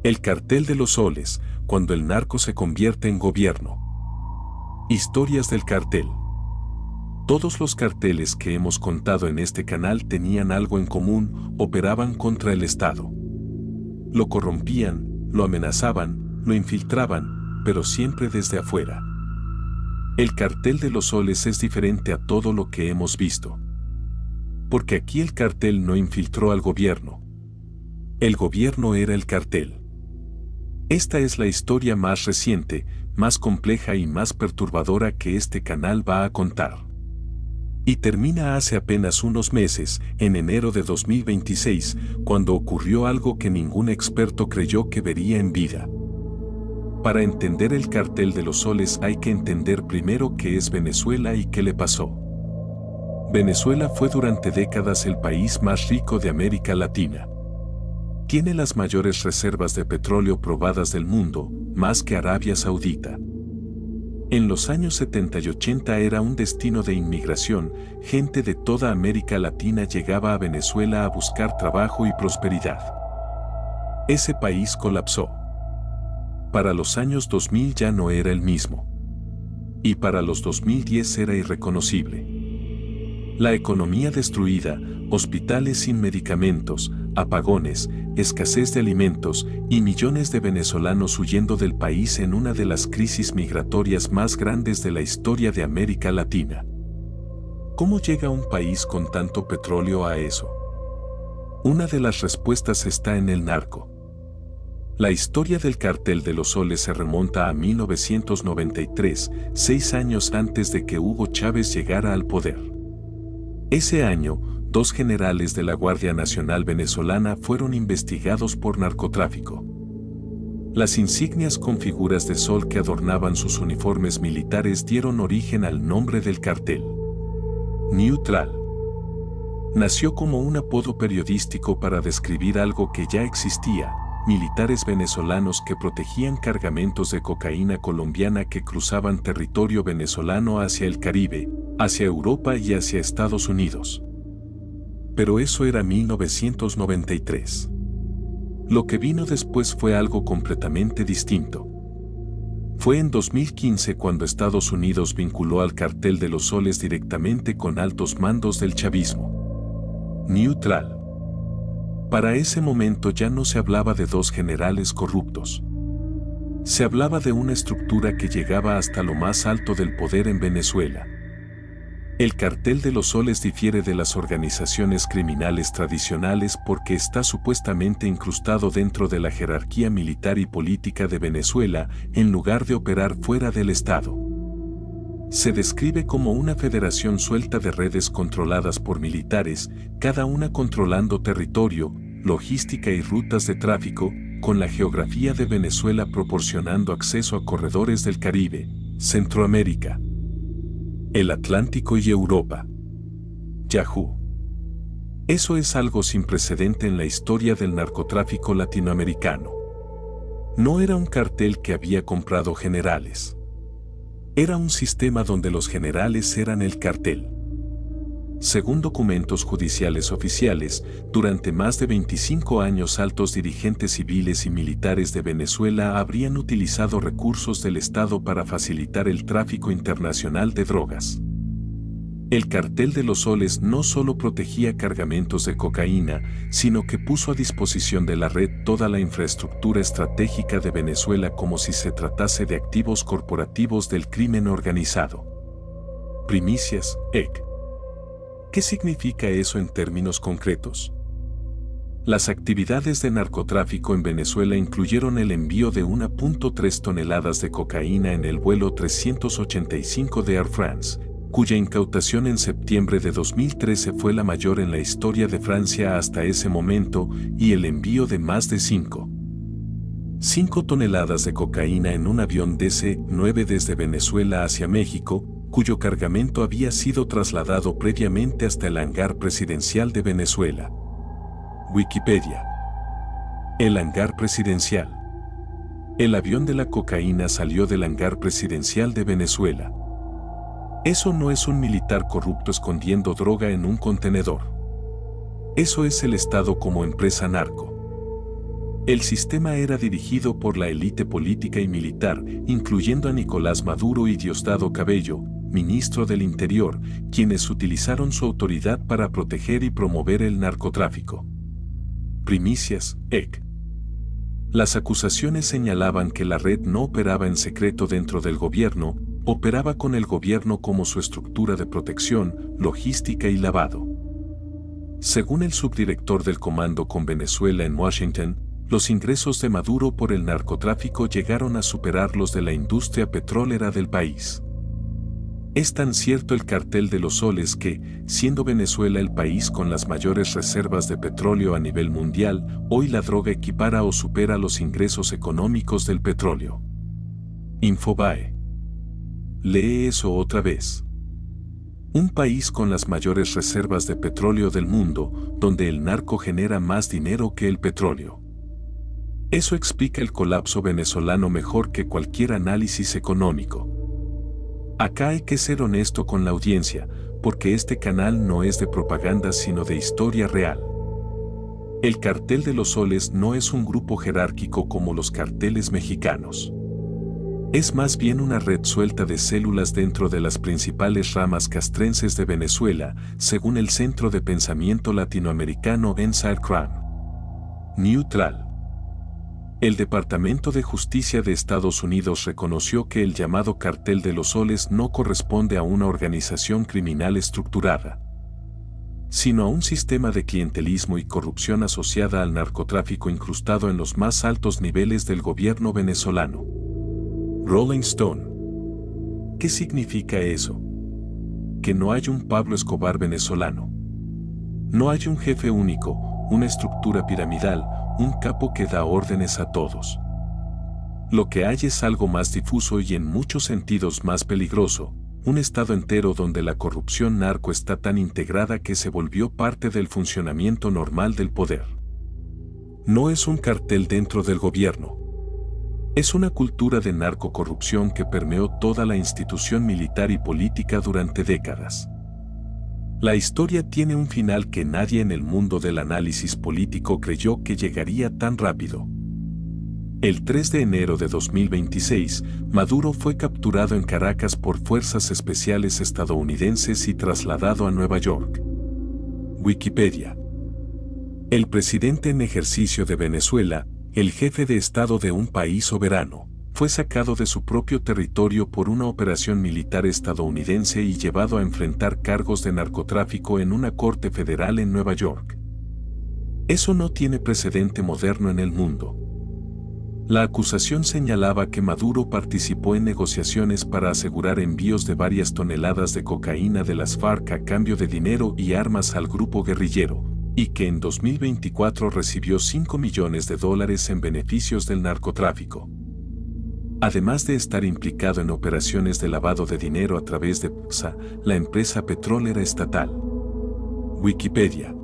El cartel de los soles, cuando el narco se convierte en gobierno. Historias del cartel. Todos los carteles que hemos contado en este canal tenían algo en común: operaban contra el Estado. Lo corrompían, lo amenazaban, lo infiltraban, pero siempre desde afuera. El cartel de los soles es diferente a todo lo que hemos visto. Porque aquí el cartel no infiltró al gobierno. El gobierno era el cartel. Esta es la historia más reciente, más compleja y más perturbadora que este canal va a contar. Y termina hace apenas unos meses, en enero de 2026, cuando ocurrió algo que ningún experto creyó que vería en vida. Para entender el cartel de los soles hay que entender primero qué es Venezuela y qué le pasó. Venezuela fue durante décadas el país más rico de América Latina. Tiene las mayores reservas de petróleo probadas del mundo, más que Arabia Saudita. En los años 70 y 80 era un destino de inmigración, gente de toda América Latina llegaba a Venezuela a buscar trabajo y prosperidad. Ese país colapsó. Para los años 2000 ya no era el mismo. Y para los 2010 era irreconocible. La economía destruida, hospitales sin medicamentos, apagones, escasez de alimentos y millones de venezolanos huyendo del país en una de las crisis migratorias más grandes de la historia de América Latina. ¿Cómo llega un país con tanto petróleo a eso? Una de las respuestas está en el narco. La historia del cartel de los soles se remonta a 1993, 6 años antes de que Hugo Chávez llegara al poder. Ese año, 2 generales de la Guardia Nacional venezolana fueron investigados por narcotráfico. Las insignias con figuras de sol que adornaban sus uniformes militares dieron origen al nombre del cartel. Neutral. Nació como un apodo periodístico para describir algo que ya existía: militares venezolanos que protegían cargamentos de cocaína colombiana que cruzaban territorio venezolano hacia el Caribe, hacia Europa y hacia Estados Unidos. Pero eso era 1993. Lo que vino después fue algo completamente distinto. Fue en 2015 cuando Estados Unidos vinculó al cartel de los soles directamente con altos mandos del chavismo. Neutral. Para ese momento ya no se hablaba de 2 generales corruptos. Se hablaba de una estructura que llegaba hasta lo más alto del poder en Venezuela. El cartel de los soles difiere de las organizaciones criminales tradicionales porque está supuestamente incrustado dentro de la jerarquía militar y política de Venezuela, en lugar de operar fuera del Estado. Se describe como una federación suelta de redes controladas por militares, cada una controlando territorio, logística y rutas de tráfico, con la geografía de Venezuela proporcionando acceso a corredores del Caribe, Centroamérica, el Atlántico y Europa. Yahoo. Eso es algo sin precedente en la historia del narcotráfico latinoamericano. No era un cartel que había comprado generales. Era un sistema donde los generales eran el cartel. Según documentos judiciales oficiales, durante más de 25 años altos dirigentes civiles y militares de Venezuela habrían utilizado recursos del Estado para facilitar el tráfico internacional de drogas. El cartel de los soles no solo protegía cargamentos de cocaína, sino que puso a disposición de la red toda la infraestructura estratégica de Venezuela como si se tratase de activos corporativos del crimen organizado. Primicias, EC. ¿Qué significa eso en términos concretos? Las actividades de narcotráfico en Venezuela incluyeron el envío de 1.3 toneladas de cocaína en el vuelo 385 de Air France, cuya incautación en septiembre de 2013 fue la mayor en la historia de Francia hasta ese momento, y el envío de más de 5 toneladas de cocaína en un avión DC-9 desde Venezuela hacia México, cuyo cargamento había sido trasladado previamente hasta el hangar presidencial de Venezuela. Wikipedia. El hangar presidencial. El avión de la cocaína salió del hangar presidencial de Venezuela. Eso no es un militar corrupto escondiendo droga en un contenedor. Eso es el Estado como empresa narco. El sistema era dirigido por la élite política y militar, incluyendo a Nicolás Maduro y Diosdado Cabello, ministro del Interior, quienes utilizaron su autoridad para proteger y promover el narcotráfico. Primicias, EC. Las acusaciones señalaban que la red no operaba en secreto dentro del gobierno, operaba con el gobierno como su estructura de protección, logística y lavado. Según el subdirector del Comando con Venezuela en Washington, los ingresos de Maduro por el narcotráfico llegaron a superar los de la industria petrolera del país. Es tan cierto el cartel de los soles que, siendo Venezuela el país con las mayores reservas de petróleo a nivel mundial, hoy la droga equipara o supera los ingresos económicos del petróleo. Infobae. Lee eso otra vez. Un país con las mayores reservas de petróleo del mundo, donde el narco genera más dinero que el petróleo. Eso explica el colapso venezolano mejor que cualquier análisis económico. Acá hay que ser honesto con la audiencia, porque este canal no es de propaganda sino de historia real. El cartel de los soles no es un grupo jerárquico como los carteles mexicanos. Es más bien una red suelta de células dentro de las principales ramas castrenses de Venezuela, según el Centro de Pensamiento Latinoamericano NSAID-CRAN. Neutral. El Departamento de Justicia de Estados Unidos reconoció que el llamado Cartel de los Soles no corresponde a una organización criminal estructurada, sino a un sistema de clientelismo y corrupción asociada al narcotráfico incrustado en los más altos niveles del gobierno venezolano. Rolling Stone. ¿Qué significa eso? Que no hay un Pablo Escobar venezolano. No hay un jefe único, una estructura piramidal, un capo que da órdenes a todos. Lo que hay es algo más difuso y en muchos sentidos más peligroso, un estado entero donde la corrupción narco está tan integrada que se volvió parte del funcionamiento normal del poder. No es un cartel dentro del gobierno. Es una cultura de narcocorrupción que permeó toda la institución militar y política durante décadas. La historia tiene un final que nadie en el mundo del análisis político creyó que llegaría tan rápido. El 3 de enero de 2026, Maduro fue capturado en Caracas por fuerzas especiales estadounidenses y trasladado a Nueva York. Wikipedia. El presidente en ejercicio de Venezuela, el jefe de Estado de un país soberano, fue sacado de su propio territorio por una operación militar estadounidense y llevado a enfrentar cargos de narcotráfico en una corte federal en Nueva York. Eso no tiene precedente moderno en el mundo. La acusación señalaba que Maduro participó en negociaciones para asegurar envíos de varias toneladas de cocaína de las FARC a cambio de dinero y armas al grupo guerrillero, y que en 2024 recibió $5 millones en beneficios del narcotráfico. Además de estar implicado en operaciones de lavado de dinero a través de PSA, la empresa petrolera estatal. Wikipedia.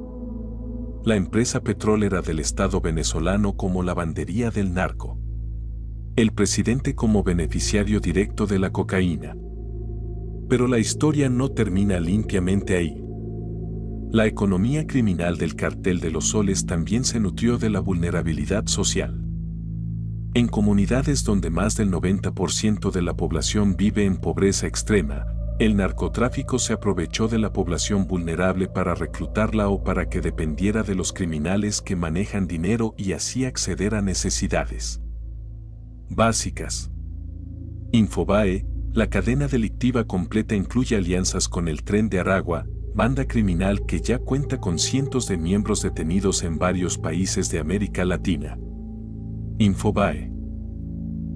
La empresa petrolera del Estado venezolano como lavandería del narco. El presidente como beneficiario directo de la cocaína. Pero la historia no termina limpiamente ahí. La economía criminal del cartel de los soles también se nutrió de la vulnerabilidad social. En comunidades donde más del 90% de la población vive en pobreza extrema, el narcotráfico se aprovechó de la población vulnerable para reclutarla o para que dependiera de los criminales que manejan dinero y así acceder a necesidades básicas. Infobae, la cadena delictiva completa incluye alianzas con el Tren de Aragua, banda criminal que ya cuenta con cientos de miembros detenidos en varios países de América Latina. Infobae.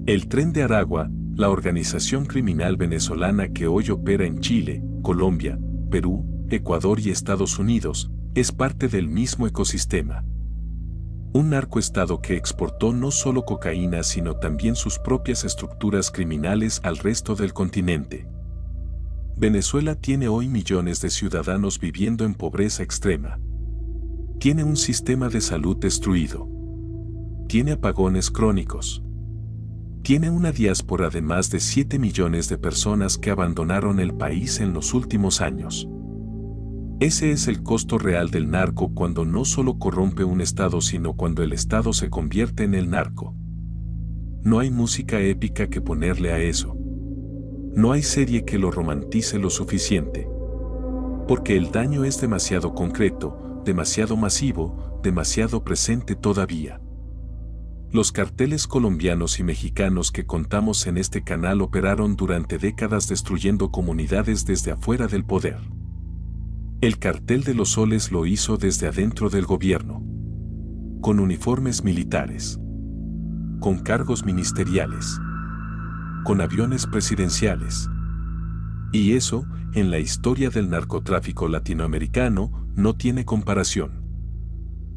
El Tren de Aragua, la organización criminal venezolana que hoy opera en Chile, Colombia, Perú, Ecuador y Estados Unidos, es parte del mismo ecosistema. Un narcoestado que exportó no solo cocaína sino también sus propias estructuras criminales al resto del continente. Venezuela tiene hoy millones de ciudadanos viviendo en pobreza extrema. Tiene un sistema de salud destruido. Tiene apagones crónicos. Tiene una diáspora de más de 7 millones de personas que abandonaron el país en los últimos años. Ese es el costo real del narco cuando no solo corrompe un estado sino cuando el estado se convierte en el narco. No hay música épica que ponerle a eso. No hay serie que lo romantice lo suficiente. Porque el daño es demasiado concreto, demasiado masivo, demasiado presente todavía. Los carteles colombianos y mexicanos que contamos en este canal operaron durante décadas destruyendo comunidades desde afuera del poder. El cartel de los soles lo hizo desde adentro del gobierno. Con uniformes militares. Con cargos ministeriales. Con aviones presidenciales. Y eso, en la historia del narcotráfico latinoamericano, no tiene comparación.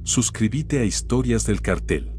Suscríbete a Historias del Cartel.